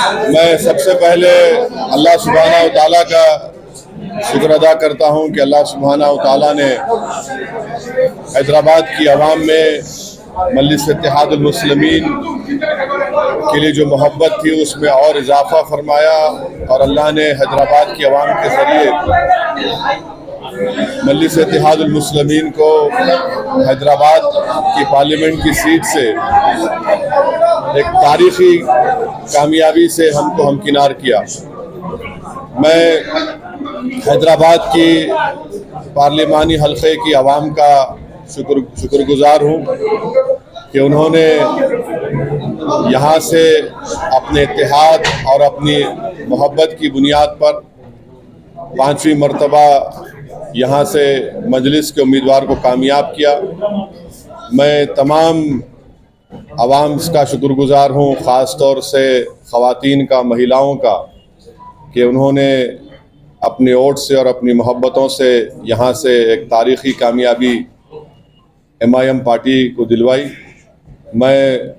मैं सबसे पहले अल्लाह सुब्हाना व तआला का शुक्र अदा करता हूं कि अल्लाह सुब्हाना व तआला ने हैदराबाद की आवाम में मजलिस इत्तेहादुल मुस्लिमीन के लिए जो मोहब्बत थी उसमें और इजाफा फरमाया और अल्लाह ने हैदराबाद की आवाम के ज़रिए मजलिस इत्तेहादुल मुस्लिमीन को हैदराबाद की पार्लियामेंट की सीट से एक तारीखी कामयाबी से हमको हमकिनार किया। मैं हैदराबाद की पार्लिमानी हल्के की आवाम का शुक्रगुजार हूँ कि उन्होंने यहाँ से अपने इत्तेहाद और अपनी मोहब्बत की बुनियाद पर 5वीं मरतबा यहाँ से मजलिस के उम्मीदवार को कामयाब किया। मैं तमाम आवाम का शुक्रगुजार हूँ, ख़ास तौर से ख़वातीन का, महिलाओं का, कि उन्होंने अपने वोट से और अपनी मोहब्बतों से यहाँ से एक तारीख़ी कामयाबी MIM पार्टी को दिलवाई। मैं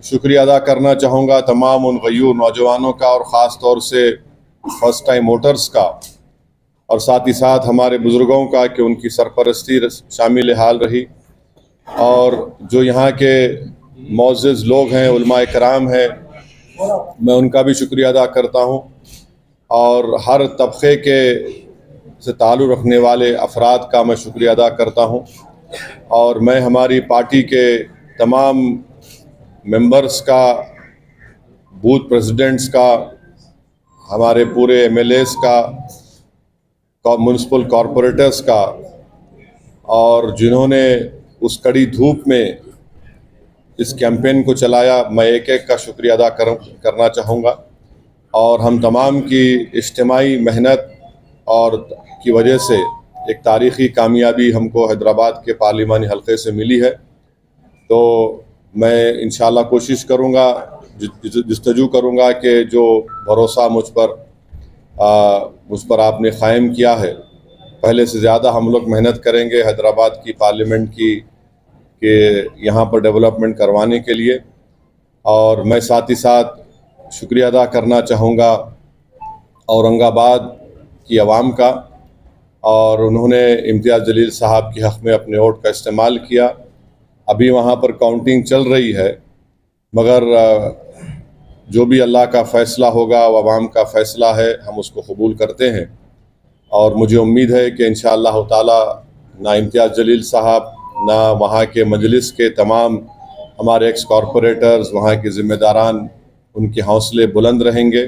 शुक्रिया अदा करना चाहूँगा तमाम उन गयूर नौजवानों का और ख़ास तौर से फर्स्ट टाइम वोटर्स का और साथ ही साथ हमारे बुज़ुर्गों का कि उनकी सरपरस्ती शामिल हाल रही और जो यहाँ के मोअज़्ज़िज़ लोग हैं, उलमाए कराम हैं, मैं उनका भी शुक्रिया अदा करता हूँ और हर तबक़े के से ताल्लुक़ रखने वाले अफराद का मैं शुक्रिया अदा करता हूँ और मैं हमारी पार्टी के तमाम मेंबर्स का, बूथ प्रेसिडेंट्स का, हमारे पूरे MLAs का, म्युनिसिपल कॉरपोरेटर्स का और जिन्होंने उस कड़ी धूप में इस कैंपेन को चलाया, मैं एक एक का शुक्रिया अदा करना चाहूँगा और हम तमाम की इज्तिमाई मेहनत और की वजह से एक तारीख़ी कामयाबी हमको हैदराबाद के पार्लिमानी हल्के से मिली है। तो मैं इंशाअल्लाह कोशिश करूँगा, जस्तजू करूँगा कि जो भरोसा मुझ पर आपने क़ायम किया है, पहले से ज़्यादा हम लोग मेहनत करेंगे हैदराबाद की पार्लियामेंट की के यहाँ पर डेवलपमेंट करवाने के लिए। और मैं साथ ही साथ शुक्रिया अदा करना चाहूँगा औरंगाबाद की आवाम का, और उन्होंने इम्तियाज़ जलील साहब के हक़ में अपने वोट का इस्तेमाल किया। अभी वहाँ पर काउंटिंग चल रही है, मगर जो भी अल्लाह का फ़ैसला होगा वो अवाम का फ़ैसला है, हम उसको कबूल करते हैं और मुझे उम्मीद है कि इंशाअल्लाह ताला ना इम्तियाज़ जलील साहब, ना वहाँ के मजलिस के तमाम हमारे एक्स कॉरपोरेटर्स, वहाँ के ज़िम्मेदारान, उनके हौसले बुलंद रहेंगे।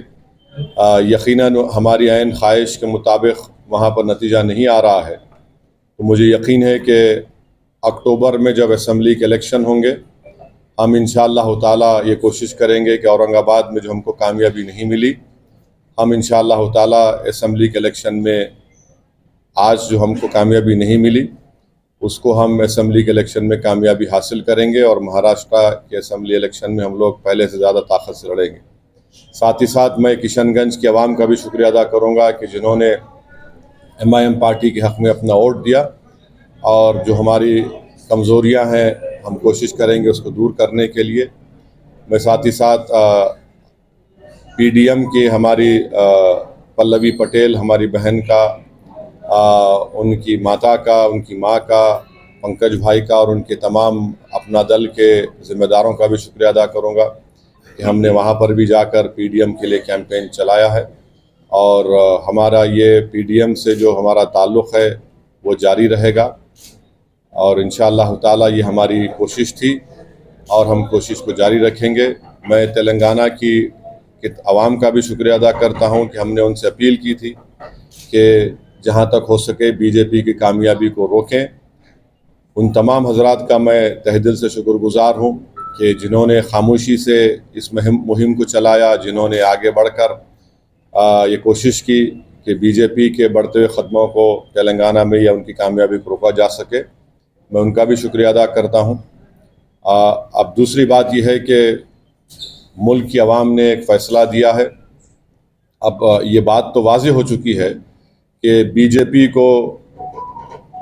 यकीनन हमारी ऐन ख्वाहिश के मुताबिक वहाँ पर नतीजा नहीं आ रहा है, तो मुझे यकीन है कि अक्टूबर में जब असम्बली के इलेक्शन होंगे, हम इंशाअल्लाह ताला ये कोशिश करेंगे कि औरंगाबाद में जो हमको कामयाबी नहीं मिली, हम इंशाअल्लाह ताला असम्बली के इलेक्शन में आज जो हमको कामयाबी नहीं मिली उसको हम असम्बली के इलेक्शन में कामयाबी हासिल करेंगे और महाराष्ट्र के असम्बली इलेक्शन में हम लोग पहले से ज़्यादा ताकत से लड़ेंगे। साथ ही साथ मैं किशनगंज की आवाम का भी शुक्रिया अदा करूँगा कि जिन्होंने MIM पार्टी के हक़ में अपना वोट दिया और जो हमारी कमज़ोरियाँ हैं हम कोशिश करेंगे उसको दूर करने के लिए। मैं साथ ही साथ PDM के हमारी पल्लवी पटेल, हमारी बहन का, उनकी माता का, उनकी माँ का, पंकज भाई का और उनके तमाम अपना दल के ज़िम्मेदारों का भी शुक्रिया अदा करूँगा कि हमने वहाँ पर भी जाकर PDM के लिए कैंपेन चलाया है और हमारा ये PDM से जो हमारा ताल्लुक़ है वो जारी रहेगा और इंशाअल्लाह ताला ये हमारी कोशिश थी और हम कोशिश को जारी रखेंगे। मैं तेलंगाना की आवाम का भी शुक्रिया अदा करता हूँ कि हमने उनसे अपील की थी कि जहाँ तक हो सके BJP की कामयाबी को रोकें। उन तमाम हजरात का मैं तहे दिल से शुक्रगुजार हूँ कि जिन्होंने खामोशी से इस मुहिम को चलाया, जिन्होंने आगे बढ़कर ये कोशिश की कि BJP के बढ़ते हुए ख़दमों को तेलंगाना में या उनकी कामयाबी को रोका जा सके, मैं उनका भी शुक्रिया अदा करता हूँ। अब दूसरी बात यह है कि मुल्क की आवाम ने एक फ़ैसला दिया है। अब ये बात तो वाज़ेह हो चुकी है कि BJP को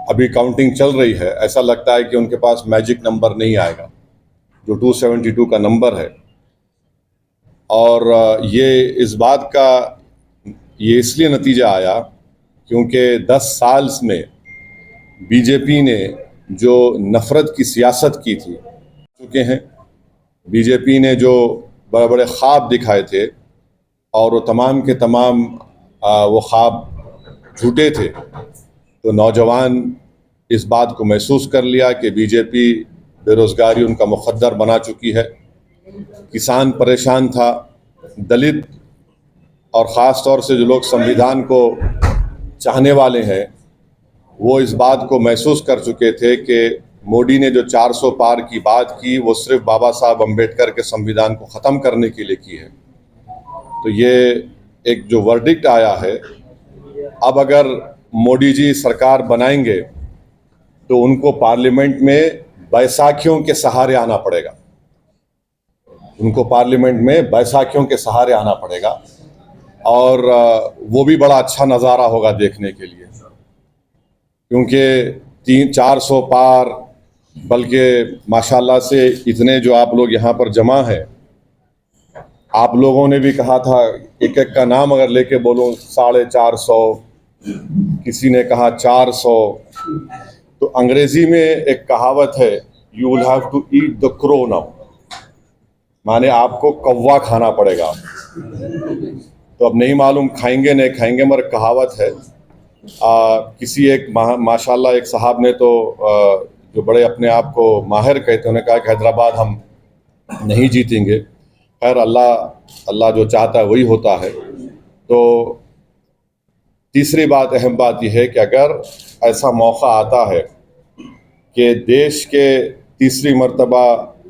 अभी काउंटिंग चल रही है, ऐसा लगता है कि उनके पास मैजिक नंबर नहीं आएगा, जो 272 का नंबर है। और ये इस बात का ये इसलिए नतीजा आया क्योंकि 10 साल में बीजेपी ने जो नफ़रत की सियासत की थी चुके हैं। बीजेपी ने जो बड़े बड़े ख्वाब दिखाए थे और वो तमाम के तमाम वो ख्वाब झूठे थे, तो नौजवान इस बात को महसूस कर लिया कि बीजेपी बेरोज़गारी उनका मुक़द्दर बना चुकी है। किसान परेशान था, दलित और ख़ास तौर से जो लोग संविधान को चाहने वाले हैं वो इस बात को महसूस कर चुके थे कि मोदी ने जो 400 पार की बात की वो सिर्फ बाबा साहब अम्बेडकर के संविधान को ख़त्म करने के लिए की है। तो ये एक जो वर्डिक्ट आया है, अब अगर मोदी जी सरकार बनाएंगे तो उनको पार्लियामेंट में बैसाखियों के सहारे आना पड़ेगा। उनको पार्लियामेंट में बैसाखियों के सहारे आना पड़ेगा और वो भी बड़ा अच्छा नज़ारा होगा देखने के लिए, क्योंकि 300-400 पार, बल्कि माशाल्लाह से इतने जो आप लोग यहाँ पर जमा हैं, आप लोगों ने भी कहा था एक एक का नाम अगर लेके बोलो 450, किसी ने कहा 400। तो अंग्रेजी में एक कहावत है, you will have to eat the crow now, माने आपको कौवा खाना पड़ेगा। तो अब नहीं मालूम खाएंगे नहीं खाएंगे, मगर कहावत है। किसी एक माशाल्लाह एक साहब ने तो जो बड़े अपने आप को माहिर कहते हैं, उन्होंने कहा कि हैदराबाद हम नहीं जीतेंगे। खैर अल्लाह जो चाहता है वही होता है। तो तीसरी बात, अहम बात यह है कि अगर ऐसा मौका आता है कि देश के तीसरी मर्तबा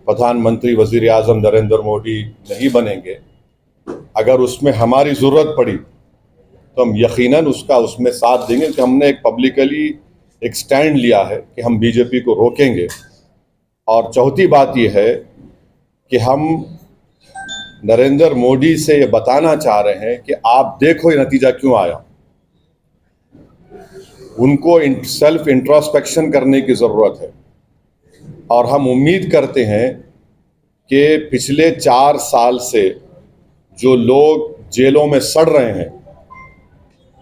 प्रधानमंत्री वज़ीर आज़म नरेंद्र मोदी नहीं बनेंगे, अगर उसमें हमारी ज़रूरत पड़ी तो हम यकीनन उसमें साथ देंगे, कि हमने एक पब्लिकली एक स्टैंड लिया है कि हम बीजेपी को रोकेंगे। और चौथी बात यह है कि हम नरेंद्र मोदी से ये बताना चाह रहे हैं कि आप देखो ये नतीजा क्यों आया। उनको सेल्फ इंट्रोस्पेक्शन करने की ज़रूरत है और हम उम्मीद करते हैं कि पिछले 4 साल से जो लोग जेलों में सड़ रहे हैं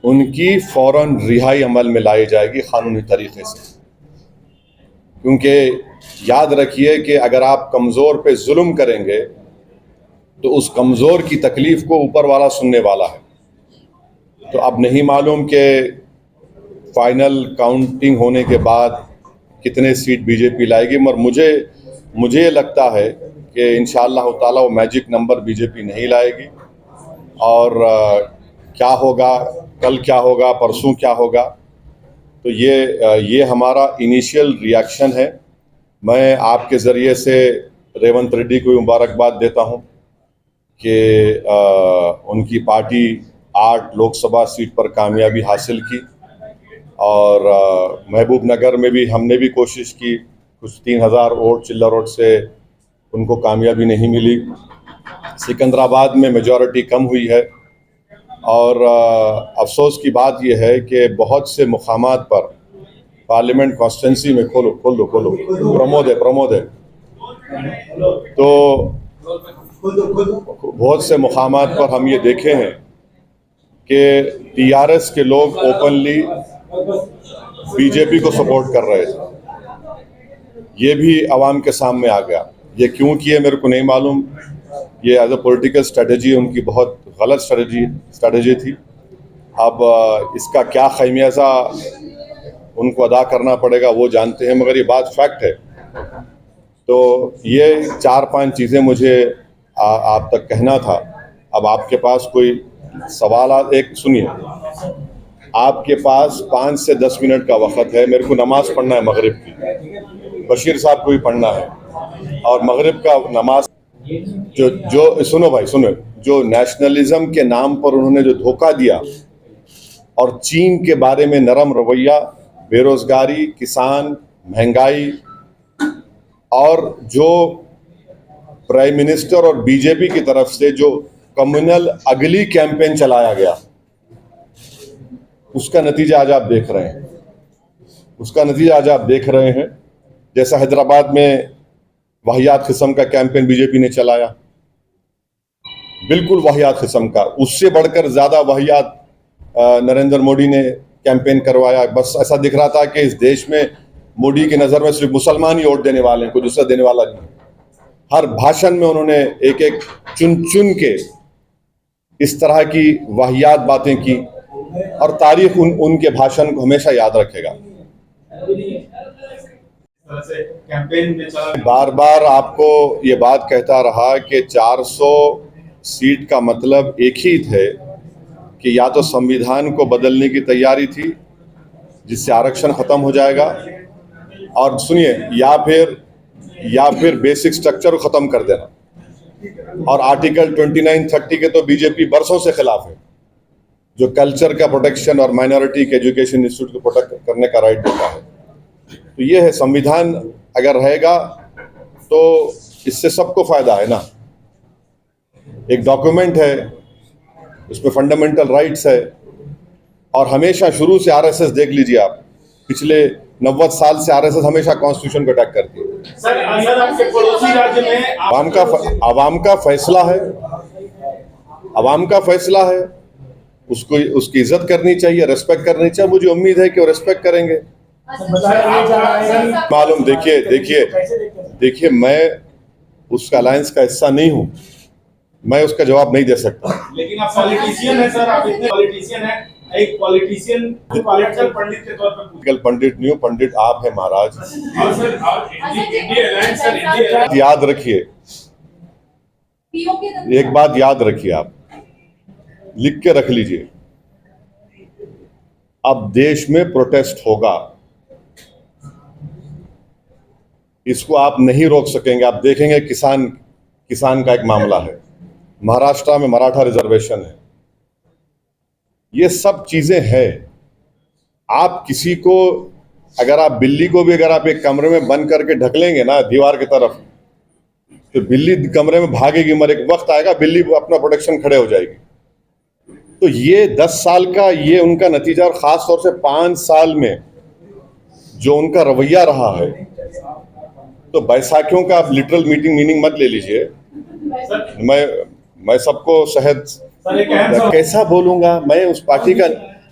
उनकी फ़ौरन रिहाई अमल में लाई जाएगी क़ानूनी तरीक़े से। क्योंकि याद रखिए कि अगर आप कमज़ोर पे जुल्म करेंगे तो उस कमज़ोर की तकलीफ़ को ऊपर वाला सुनने वाला है। तो अब नहीं मालूम कि फाइनल काउंटिंग होने के बाद कितने सीट बीजेपी लाएगी, मगर मुझे लगता है कि इंशाअल्लाह ताला वो मैजिक नंबर बीजेपी नहीं लाएगी। और क्या होगा, कल क्या होगा, परसों क्या होगा, तो ये हमारा इनिशियल रिएक्शन है। मैं आपके ज़रिए से रेवंत रेड्डी को मुबारकबाद देता हूँ कि उनकी पार्टी 8 लोकसभा सीट पर कामयाबी हासिल की और महबूब नगर में भी हमने भी कोशिश की, कुछ 3000 वोट चिल्लर वोट से उनको कामयाबी नहीं मिली। सिकंदराबाद में मेजॉरिटी कम हुई है और अफसोस की बात यह है कि बहुत से मुकामात पर पार्लियामेंट कॉन्स्टिट्यूंसी में खोलो प्रमोद है तो बहुत से मुकामात पर हम ये देखे हैं कि टीआरएस के लोग ओपनली बीजेपी को सपोर्ट कर रहे थे। ये भी आवाम के सामने आ गया। ये क्यों किए मेरे को नहीं मालूम। ये एज अ पॉलिटिकल स्ट्रेटजी उनकी बहुत गलत स्ट्रेटजी थी। अब इसका क्या खमियाजा उनको अदा करना पड़ेगा वो जानते हैं, मगर ये बात फैक्ट है। तो ये 4-5 चीज़ें मुझे आप तक कहना था। अब आपके पास कोई सवाल, एक सुनिए, आपके पास 5 से 10 मिनट का वक़्त है। मेरे को नमाज़ पढ़ना है मगरिब की, बशीर साहब को भी पढ़ना है, और मगरिब का नमाज जो सुनो भाई सुनो, जो नेशनलिज्म के नाम पर उन्होंने जो धोखा दिया और चीन के बारे में नरम रवैया, बेरोजगारी, किसान, महंगाई, और जो प्राइम मिनिस्टर और बीजेपी की तरफ से जो कम्युनल अगली कैंपेन चलाया गया, उसका नतीजा आज आप देख रहे हैं। जैसा हैदराबाद में वाहियात किस्म का कैंपेन बीजेपी ने चलाया, बिल्कुल वाहियात किस्म का, उससे बढ़कर ज़्यादा वाहियात नरेंद्र मोदी ने कैंपेन करवाया। बस ऐसा दिख रहा था कि इस देश में मोदी की नज़र में सिर्फ मुसलमान ही वोट देने वाले हैं, कोई दूसरा देने वाला नहीं। हर भाषण में उन्होंने एक एक चुन चुन के इस तरह की वाहियात बातें की, और तारीख उनके भाषण को हमेशा याद रखेगा। बार बार आपको ये बात कहता रहा कि 400 सीट का मतलब एक ही थे कि या तो संविधान को बदलने की तैयारी थी जिससे आरक्षण खत्म हो जाएगा, और सुनिए, या फिर बेसिक स्ट्रक्चर को खत्म कर देना। और आर्टिकल 2930 के तो बीजेपी बरसों से खिलाफ है, जो कल्चर का प्रोटेक्शन और माइनॉरिटी के एजुकेशन इंस्टीट्यूट को प्रोटेक्ट करने का राइट देता है। तो ये है, संविधान अगर रहेगा तो इससे सबको फायदा है ना। एक डॉक्यूमेंट है, उसमें फंडामेंटल राइट्स है, और हमेशा शुरू से आरएसएस देख लीजिए आप, पिछले 90 साल से आरएसएस हमेशा कॉन्स्टिट्यूशन को अटैक करती है। सर आपके पड़ोसी राज्य में आवाम का फैसला है, आवाम का फैसला है, उसको उसकी इज्जत करनी चाहिए, रेस्पेक्ट करनी चाहिए। मुझे उम्मीद है कि वो रेस्पेक्ट करेंगे। मालूम, देखिए मैं उसका अलायंस का हिस्सा नहीं हूँ, मैं उसका जवाब नहीं दे सकता। लेकिन आप पॉलिटिशियन हैं सर, आप इतने पॉलिटिशियन हैं, एक पॉलिटिशियन पॉलिटिकल पंडित के तौर पर। पंडित नहीं हूँ, पंडित आप हैं महाराज। और sir India alliance, sir India याद रखिए, एक बात याद रखिए, आप लिख के रख लीजिए, अब देश में प्रोटेस्ट होगा, इसको आप नहीं रोक सकेंगे। आप देखेंगे किसान का एक मामला है, महाराष्ट्र में मराठा रिजर्वेशन है, ये सब चीजें हैं। आप किसी को, अगर आप बिल्ली को भी अगर आप एक कमरे में बंद करके ढक लेंगे ना दीवार की तरफ, तो बिल्ली कमरे में भागेगी, मगर एक वक्त आएगा बिल्ली अपना प्रोटेक्शन खड़े हो जाएगी। तो ये 10 साल का ये उनका नतीजा, और खास तौर से 5 साल में जो उनका रवैया रहा है, तो बैसाखियों का आप लिटरल मीनिंग मत ले लीजिए। मैं सबको शहद कैसा बोलूंगा, मैं उस पार्टी का,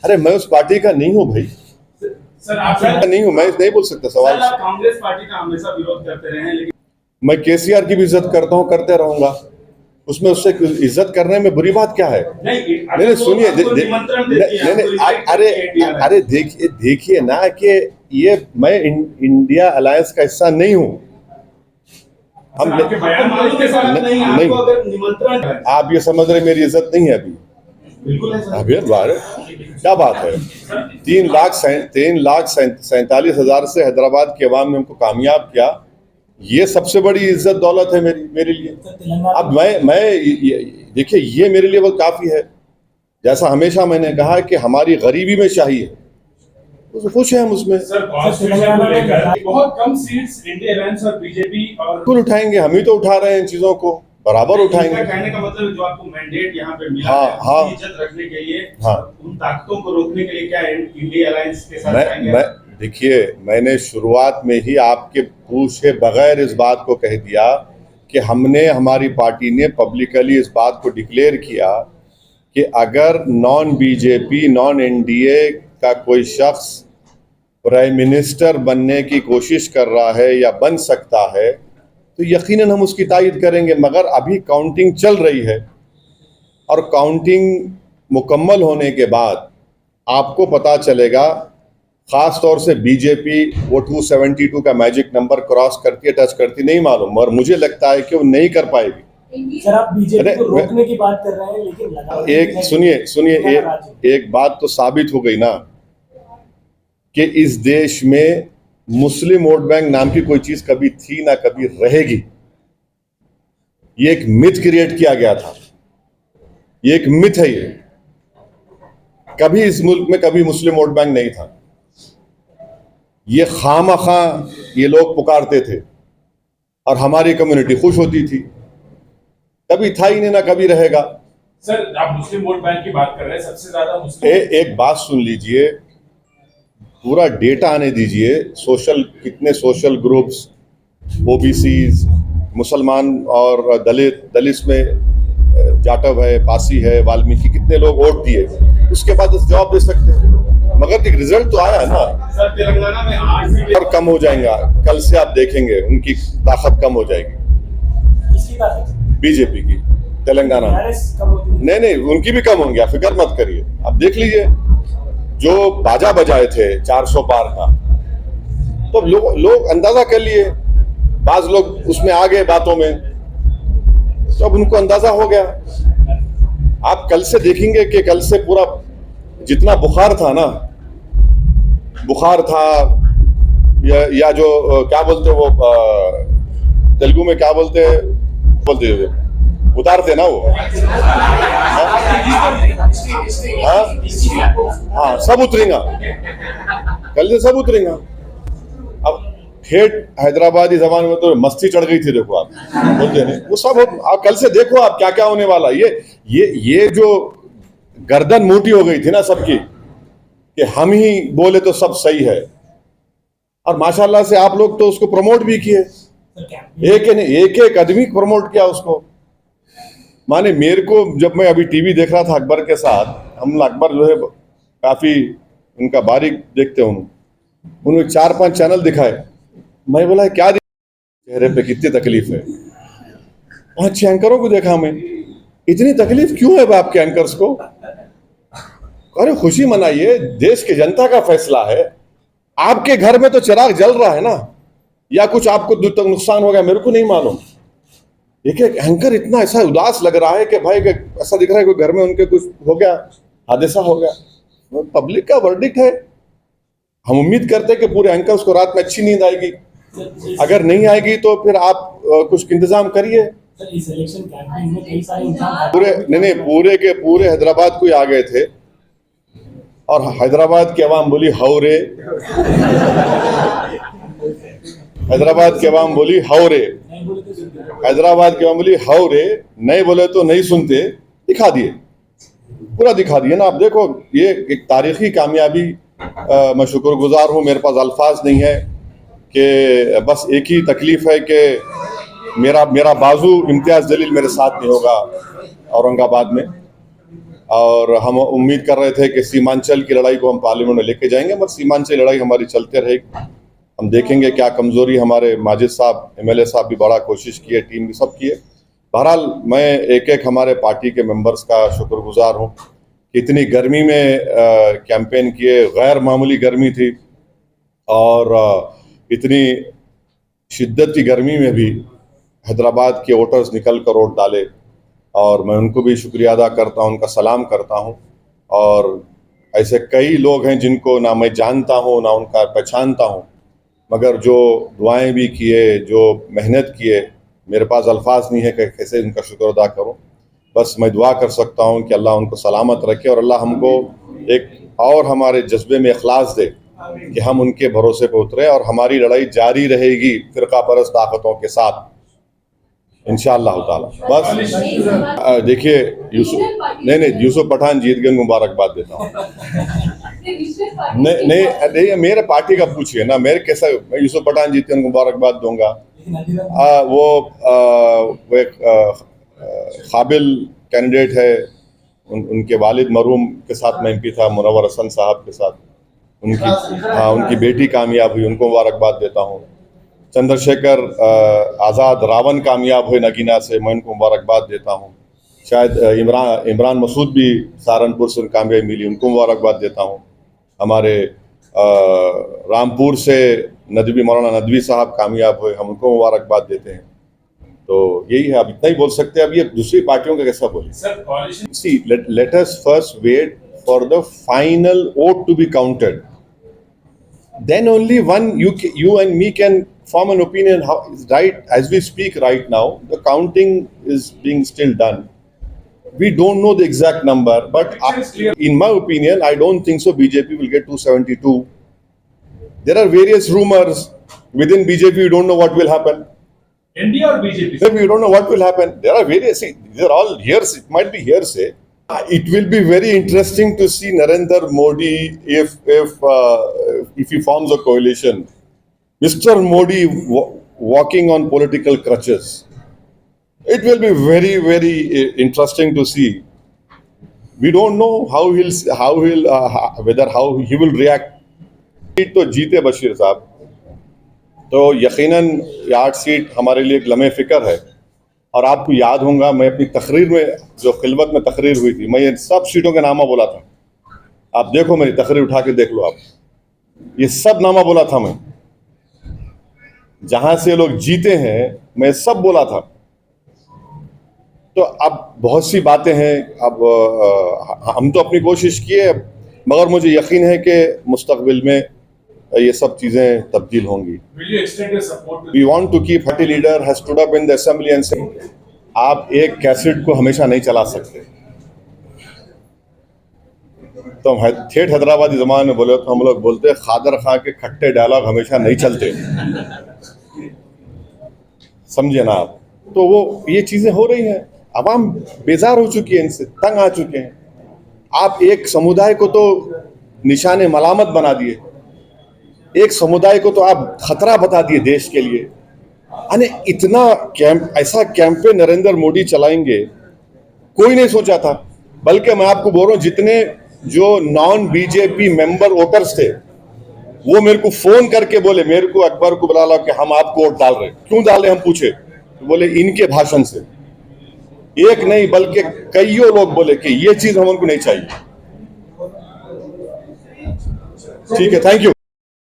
अरे मैं उस पार्टी का नहीं हूँ भाई, सर आप नहीं हूँ, मैं नहीं बोल सकता सवाल। आप कांग्रेस पार्टी का हमेशा विरोध करते रहे हैं, लेकिन मैं केसीआर की भी इज्जत करता हूँ, करते रहूंगा, उसमें उससे इज्जत करने में बुरी बात क्या है? नहीं सुनिए, अरे देखिए ना कि ये मैं इंडिया अलायंस का हिस्सा नहीं हूँ। हम नहीं, आप ये समझ रहे मेरी इज्जत नहीं है अभी? अभी क्या बात है? 3,47,000 से हैदराबाद के अवाम ने हमको कामयाब किया, ये सबसे बड़ी इज्जत दौलत है मेरे लिए। अब मैं देखिए, ये मेरे लिए बहुत काफी है। जैसा हमेशा मैंने कहा कि हमारी गरीबी में शाही है, तो खुश हैं हम उसमें। बहुत कम सीट्स इंडिया अलायंस और बीजेपी और बिल्कुल उठाएंगे, हम ही तो उठा रहे हैं इन चीजों को, बराबर उठाएंगे। कहने का मतलब जो आपको मैंडेट यहाँ पे मिला हाँ, इज्जत रखने के लिए, हाँ, उन ताकतों को रोकने के लिए क्या इंडिया अलायंस के साथ देखिए, मैंने शुरुआत में ही आपके पूछे बगैर इस बात को कह दिया कि हमारी पार्टी ने पब्लिकली इस बात को डिक्लेयर किया कि अगर नॉन बीजेपी, नॉन एनडीए का कोई शख्स प्राइम मिनिस्टर बनने की कोशिश कर रहा है या बन सकता है, तो यकीनन हम उसकी तायद करेंगे। मगर अभी काउंटिंग चल रही है, और काउंटिंग मुकम्मल होने के बाद आपको पता चलेगा। खास तौर से बीजेपी वो 272 का मैजिक नंबर क्रॉस करती है, टच करती, नहीं मालूम, मगर मुझे लगता है कि वो नहीं कर पाएगी। सर आप बीजेपी को रोकने की बात कर रहे हैं, लेकिन एक सुनिए एक बात तो साबित हो गई ना कि इस देश में मुस्लिम वोट बैंक नाम की कोई चीज कभी थी ना कभी रहेगी। ये एक मिथ क्रिएट किया गया था, ये एक मिथ है। ये कभी इस मुल्क में कभी मुस्लिम वोट बैंक नहीं था। ये खामखा ये लोग पुकारते थे और हमारी कम्युनिटी खुश होती थी। कभी था ही नहीं, ना कभी रहेगा। सर आप मुस्लिम वोट बैंक की बात कर रहे हैं, सबसे ज्यादा मुस्लिम एक बात सुन लीजिए, पूरा डेटा आने दीजिए। कितने सोशल ग्रुप्स, ओबीसी, मुसलमान और दलित में जाटव है, पासी है, वाल्मीकि, कितने लोग वोट दिए, उसके बाद जवाब दे सकते हैं। मगर एक रिजल्ट तो आया ना। सर तेलंगाना में 8 सीटें और कम हो जाएगा, कल से आप देखेंगे उनकी ताकत कम हो जाएगी, किसकी ताकत? बीजेपी की तेलंगाना में। TRS कम होती है। नहीं नहीं, उनकी भी कम होंगी, आप फिक्र मत करिए। आप देख लीजिए, जो बाजा बजाए थे 400 पार का, तो लोग अंदाजा कर लिए, बाज लोग उसमें आ गए बातों में, तो अब उनको अंदाजा हो गया। आप कल से देखेंगे कि कल से पूरा जितना बुखार था ना, बुखार था या जो क्या बोलते वो तेलुगु में क्या बोलते उतारते ना वो, हाँ सब उतरेगा, कल से सब उतरेगा। अब ठेठ हैदराबादी जबान में तो मस्ती चढ़ गई थी, देखो आप बोलते नहीं, वो सब आप कल से देखो आप क्या क्या होने वाला। ये जो गर्दन मोटी हो गई थी ना सबकी, कि हम ही बोले तो सब सही है, और माशाल्लाह से आप लोग तो उसको प्रमोट भी किए, एक आदमी प्रमोट किया उसको। माने मेरे को, जब मैं अभी टीवी देख रहा था अकबर के साथ, हम अकबर जो है काफी उनका बारीक देखते हूँ, उन्होंने 4-5 चैनल दिखाए, मैं बोला क्या चेहरे पे कितनी तकलीफ है। 5 एंकरों को देखा मैं, इतनी तकलीफ क्यों है आपके एंकर्स को? अरे खुशी मनाइए, देश की जनता का फैसला है। आपके घर में तो चिराग जल रहा है ना, या कुछ आपको नुकसान हो गया, मेरे को नहीं मालूम। एक एंकर इतना ऐसा उदास लग रहा है कि भाई ऐसा दिख रहा है कोई घर में उनके कुछ हो गया, हादसा हो गया। तो पब्लिक का वर्डिक्ट है। हम उम्मीद करते हैं कि पूरे एंकर्स को रात में अच्छी नींद आएगी, अगर नहीं आएगी तो फिर आप कुछ इंतजाम करिए। इस इलेक्शन कैंपेन में कई सारे इंसान पूरे के पूरे हैदराबाद को ही आ गए थे, और हैदराबाद की आवाम बोली हौरे, हैदराबाद की आवाम बोली हौरे, हैदराबाद की आवाम बोली हौरे, नहीं बोले तो नहीं सुनते। दिखा दिए, पूरा दिखा दिए ना। आप देखो, ये एक तारीखी कामयाबी, मैं शुक्रगुजार हूँ। मेरे पास अल्फाज नहीं है कि बस एक ही तकलीफ है कि मेरा बाजू इम्तियाज जलील मेरे साथ नहीं होगा औरंगाबाद में, और हम उम्मीद कर रहे थे कि सीमांचल की लड़ाई को हम पार्लियामेंट में लेके जाएंगे, मगर सीमांचल लड़ाई हमारी चलते रहेगी। हम देखेंगे क्या कमजोरी, हमारे माजिद साहब MLA साहब भी बड़ा कोशिश किए, टीम भी सब किए। बहरहाल मैं एक हमारे पार्टी के मेंबर्स का शुक्रगुजार हूँ। इतनी गर्मी में कैंपेन किए, गैर मामूली गर्मी थी, और इतनी शिद्दत की गर्मी में भी हैदराबाद के वोटर्स निकल कर वोट डाले, और मैं उनको भी शुक्रिया अदा करता हूँ, उनका सलाम करता हूँ। और ऐसे कई लोग हैं जिनको ना मैं जानता हूँ ना उनका पहचानता हूँ, मगर जो दुआएं भी किए, जो मेहनत किए, मेरे पास अल्फाज नहीं है कि कैसे उनका शुक्र अदा करूँ। बस मैं दुआ कर सकता हूँ कि अल्लाह उनको सलामत रखे, और अल्लाह हमको एक और हमारे जज्बे में इखलास दे कि हम उनके भरोसे पर उतरे, और हमारी लड़ाई जारी रहेगी फिरका परस्त ताकतों के साथ इंशाअल्लाह ताला। बस देखिए, यूसुफ पठान जीत गए, मुबारकबाद देता हूँ। नहीं, मेरे पार्टी का पूछिए ना, मेरे कैसा, मैं यूसुफ पठान जीते मुबारकबाद दूंगा। वो एक काबिल कैंडिडेट है, उनके वालिद मरहूम के साथ मैं MP था, मुनव्वर हसन साहब के साथ, उनकी बेटी कामयाब हुई, उनको मुबारकबाद देता हूँ। चंद्रशेखर आज़ाद रावण कामयाब हुए नगीना से, मैं उनको मुबारकबाद देता हूँ। शायद इमरान मसूद भी सहारनपुर से कामयाबी मिली, उनको मुबारकबाद देता हूँ। हमारे रामपुर से मौलाना नदवी साहब कामयाब हुए, हम उनको मुबारकबाद देते हैं। तो यही है, अब इतना ही बोल सकते हैं। अब ये दूसरी पार्टियों का कैसा बोले? See, let us first wait for the final vote to be counted, then only you and me can form an opinion. How, right as we speak right now, the counting is being still done. We don't know the exact number, but in my opinion, I don't think so BJP will get 272. There are various rumors within BJP. We don't know what will happen. NDA or BJP? We don't know what will happen. There are various, see, these are all hearsay. It might be hearsay. It will be very interesting to see Narendra Modi if he forms a coalition. Mr. Modi walking on political crutches. It will be very, very interesting to see. We don't know how he will react. तो जीते बशीर साहब, तो यकीनन ये 8 seat हमारे लिए एक लम्हे फ़िक्र है। और आपको याद होगा, मैं अपनी तकरीर में, जो खिलवत में तकरीर हुई थी, मैं ये सब सीटों के नामा बोला था। आप देखो, मेरी तकरीर उठा के देख लो आप, ये सब नामा बोला था मैं। जहां से लोग जीते हैं मैं सब बोला था। तो अब बहुत सी बातें हैं, अब हम तो अपनी कोशिश किए, मगर मुझे यकीन है कि मुस्तकबिल में ये सब चीज़ें तब्दील होंगी। Will you extend your support to we want to keep party leader has stood up in the assembly and say, आप एक कैसेट को हमेशा नहीं चला सकते। तो हम ठेठ हैदराबादी ज़बान में बोले तो हम लोग बोलते हैं, खादर खां के खट्टे डायलॉग हमेशा नहीं चलते, समझे ना आप। तो वो ये चीज़ें हो रही हैं, अवाम बेजार हो चुकी है, इनसे तंग आ चुके हैं। आप एक समुदाय को तो निशाने मलामत बना दिए, एक समुदाय को तो आप खतरा बता दिए देश के लिए। अने इतना ऐसा कैंपेन नरेंद्र मोदी चलाएंगे, कोई नहीं सोचा था। बल्कि मैं आपको बोल रहा हूँ, जितने जो नॉन बीजेपी मेंबर वोटर्स थे, वो मेरे को फोन करके बोले, मेरे को अकबर को बुला लो कि हम आपको वोट डाल रहे। क्यों डाल रहे हम पूछे, तो बोले इनके भाषण से। एक नहीं बल्कि कईयों लोग बोले कि ये चीज हमको नहीं चाहिए। ठीक है, थैंक यू।